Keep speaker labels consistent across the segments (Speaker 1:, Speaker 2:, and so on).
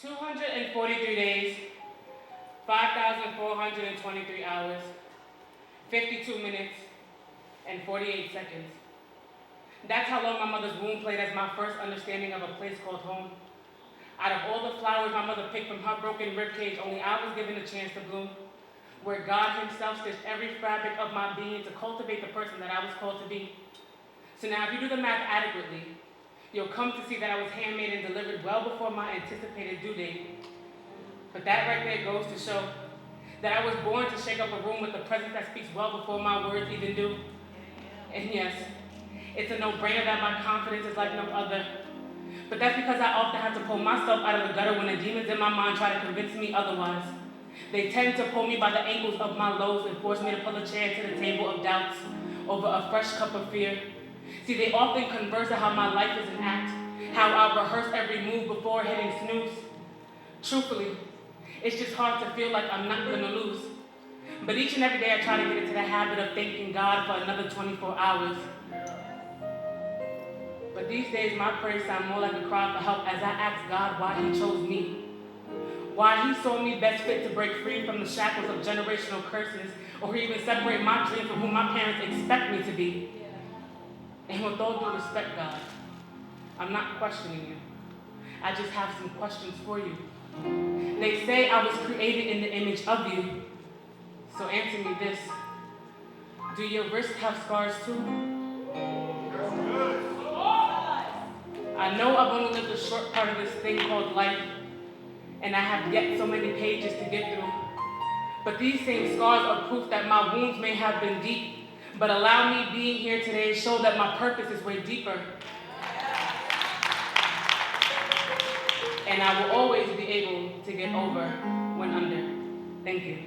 Speaker 1: 243 days, 5,423 hours, 52 minutes, and 48 seconds. That's how long my mother's womb played as my first understanding of a place called home. Out of all the flowers my mother picked from her broken ribcage, only I was given a chance to bloom. Where God himself stitched every fabric of my being to cultivate the person that I was called to be. So now if you do the math adequately, you'll come to see that I was handmade and delivered well before my anticipated due date. But that right there goes to show that I was born to shake up a room with a presence that speaks well before my words even do. And yes, it's a no-brainer that my confidence is like no other. But that's because I often have to pull myself out of the gutter when the demons in my mind try to convince me otherwise. They tend to pull me by the ankles of my lows and force me to pull a chair to the table of doubts over a fresh cup of fear. See, they often converse on how my life is an act, how I rehearse every move before hitting snooze. Truthfully, it's just hard to feel like I'm not gonna lose. But each and every day I try to get into the habit of thanking God for another 24 hours. But these days my prayers sound more like a cry for help as I ask God why he chose me. Why he saw me best fit to break free from the shackles of generational curses, or even separate my dream from who my parents expect me to be. And with all due respect, God, I'm not questioning you. I just have some questions for you. They say I was created in the image of you. So answer me this. Do your wrists have scars too? I know I've only lived a short part of this thing called life, and I have yet so many pages to get through. But these same scars are proof that my wounds may have been deep, but allow me being here today to show that my purpose is way deeper. And I will always be able to get over when under. Thank you.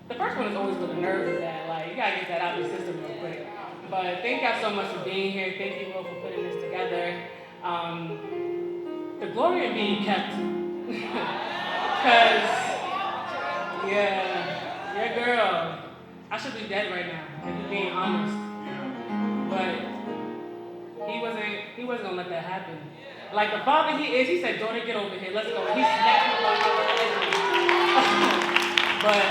Speaker 1: The first one is always with the nerves of that. Like, you gotta get that out of your system real quick. But thank y'all so much for being here. Thank you all for putting this together. The glory of being kept. Because, yeah, your girl, I should be dead right now, if you're being honest. But he wasn't gonna let that happen. Like the father he is, he said, daughter, get over here, let's go. He snapped me But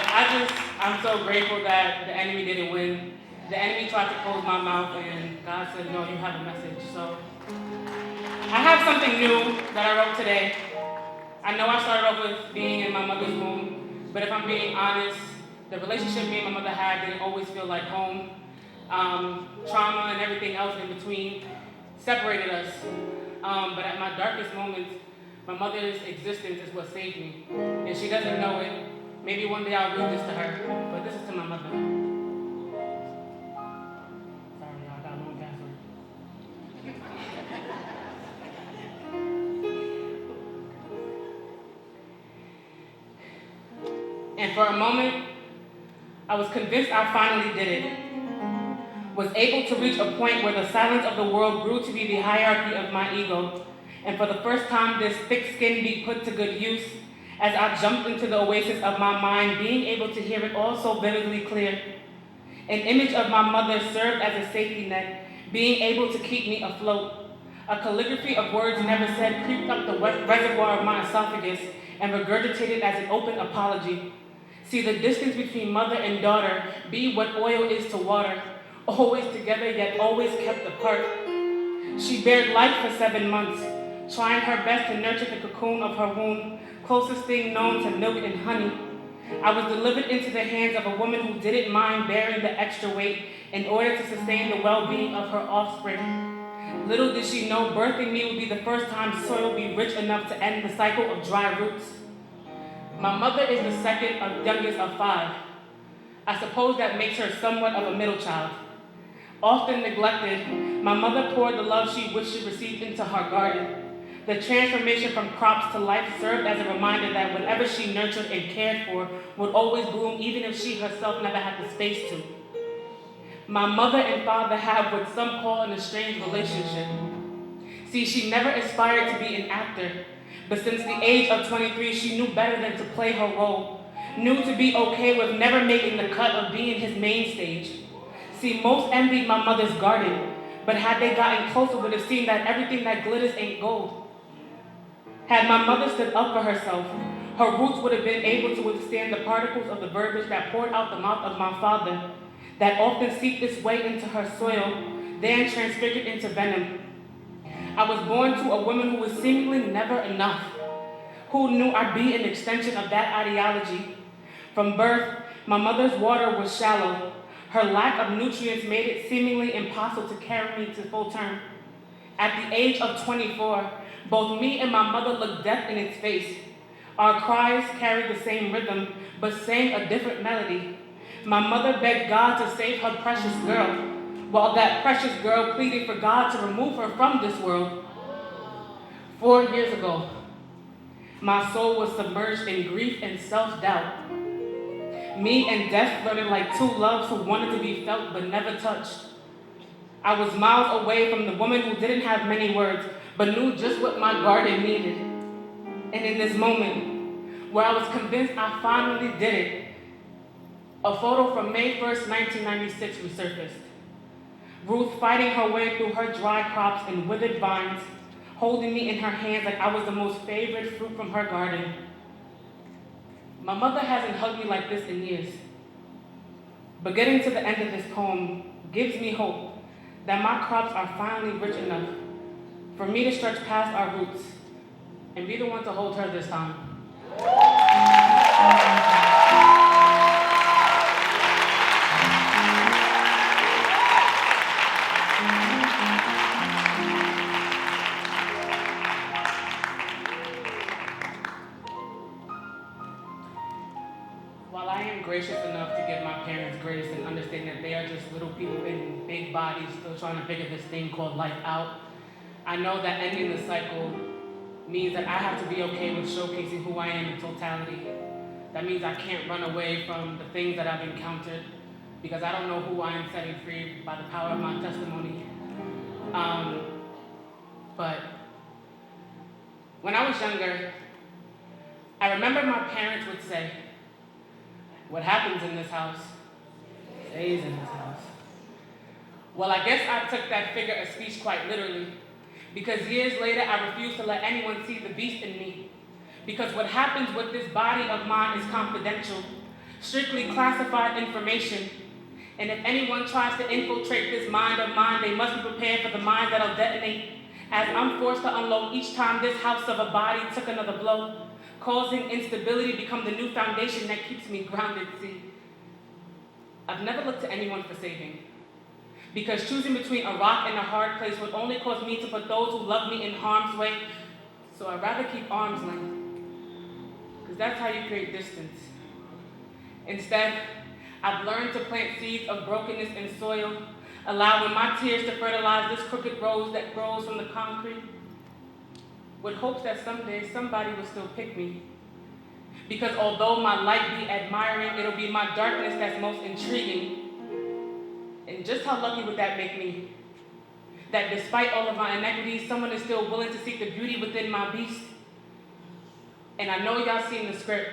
Speaker 1: I'm so grateful that the enemy didn't win. The enemy tried to close my mouth and God said, no, you have a message. So I have something new that I wrote today. I know I started off with being in my mother's womb, but if I'm being honest, the relationship me and my mother had didn't always feel like home. Trauma and everything else in between separated us. But at my darkest moments, my mother's existence is what saved me. And she doesn't know it. Maybe one day I'll read this to her, but this is to my mother. Sorry, y'all, I got a long password. And for a moment, I was convinced I finally did it. Was able to reach a point where the silence of the world grew to be the hierarchy of my ego. And for the first time, this thick skin be put to good use as I jumped into the oasis of my mind, being able to hear it all so vividly clear. An image of my mother served as a safety net, being able to keep me afloat. A calligraphy of words never said creeped up the reservoir of my esophagus and regurgitated as an open apology. See, the distance between mother and daughter be what oil is to water, always together yet always kept apart. She bared life for 7 months, trying her best to nurture the cocoon of her womb, closest thing known to milk and honey. I was delivered into the hands of a woman who didn't mind bearing the extra weight in order to sustain the well-being of her offspring. Little did she know birthing me would be the first time soil would be rich enough to end the cycle of dry roots. My mother is the second of youngest of 5. I suppose that makes her somewhat of a middle child. Often neglected, my mother poured the love she wished she received into her garden. The transformation from crops to life served as a reminder that whatever she nurtured and cared for would always bloom even if she herself never had the space to. My mother and father have what some call an estranged relationship. See, she never aspired to be an actor, but since the age of 23, she knew better than to play her role, knew to be okay with never making the cut of being his main stage. See, most envied my mother's garden, but had they gotten closer, would have seen that everything that glitters ain't gold. Had my mother stood up for herself, her roots would have been able to withstand the particles of the verbiage that poured out the mouth of my father, that often seeped its way into her soil, then transfigured into venom. I was born to a woman who was seemingly never enough, who knew I'd be an extension of that ideology. From birth, my mother's water was shallow. Her lack of nutrients made it seemingly impossible to carry me to full term. At the age of 24, both me and my mother looked death in its face. Our cries carried the same rhythm, but sang a different melody. My mother begged God to save her precious girl, while that precious girl pleaded for God to remove her from this world. 4 years ago, my soul was submerged in grief and self-doubt. Me and death flirted like two loves who wanted to be felt but never touched. I was miles away from the woman who didn't have many words, but knew just what my garden needed. And in this moment, where I was convinced I finally did it, a photo from May 1st, 1996 resurfaced. Ruth fighting her way through her dry crops and withered vines, holding me in her hands like I was the most favorite fruit from her garden. My mother hasn't hugged me like this in years. But getting to the end of this poem gives me hope that my crops are finally rich enough for me to stretch past our roots and be the one to hold her this time. While I am gracious enough to give my parents grace and understand that they are just little people in big bodies still trying to figure this thing called life out, I know that ending the cycle means that I have to be okay with showcasing who I am in totality. That means I can't run away from the things that I've encountered because I don't know who I am setting free by the power of my testimony. But when I was younger, I remember my parents would say, "What happens in this house stays in this house." Well, I guess I took that figure of speech quite literally, because years later I refused to let anyone see the beast in me. Because what happens with this body of mine is confidential, strictly classified information. And if anyone tries to infiltrate this mind of mine, they must be prepared for the mines that'll detonate, as I'm forced to unload each time this house of a body took another blow, causing instability to become the new foundation that keeps me grounded. See, I've never looked to anyone for saving, because choosing between a rock and a hard place would only cause me to put those who love me in harm's way. So I'd rather keep arm's length, because that's how you create distance. Instead, I've learned to plant seeds of brokenness in soil, allowing my tears to fertilize this crooked rose that grows from the concrete, with hopes that someday somebody will still pick me. Because although my light be admiring, it'll be my darkness that's most intriguing. And just how lucky would that make me? That despite all of my inequities, someone is still willing to seek the beauty within my beast. And I know y'all seen the script.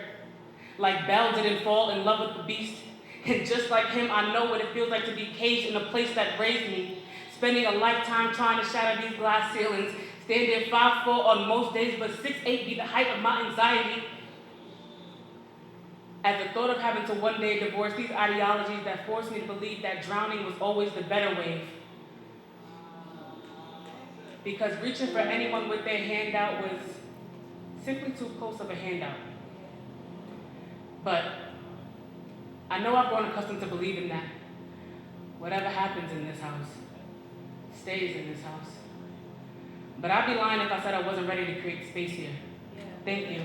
Speaker 1: Like Belle didn't fall in love with the beast. And just like him, I know what it feels like to be caged in a place that raised me, spending a lifetime trying to shatter these glass ceilings, standing 5'4" on most days, but 6'8" be the height of my anxiety. As the thought of having to one day divorce these ideologies that forced me to believe that drowning was always the better wave. Because reaching for anyone with their handout was simply too close of a handout. But I know I've grown accustomed to believing that whatever happens in this house stays in this house. But I'd be lying if I said I wasn't ready to create space here. Thank you.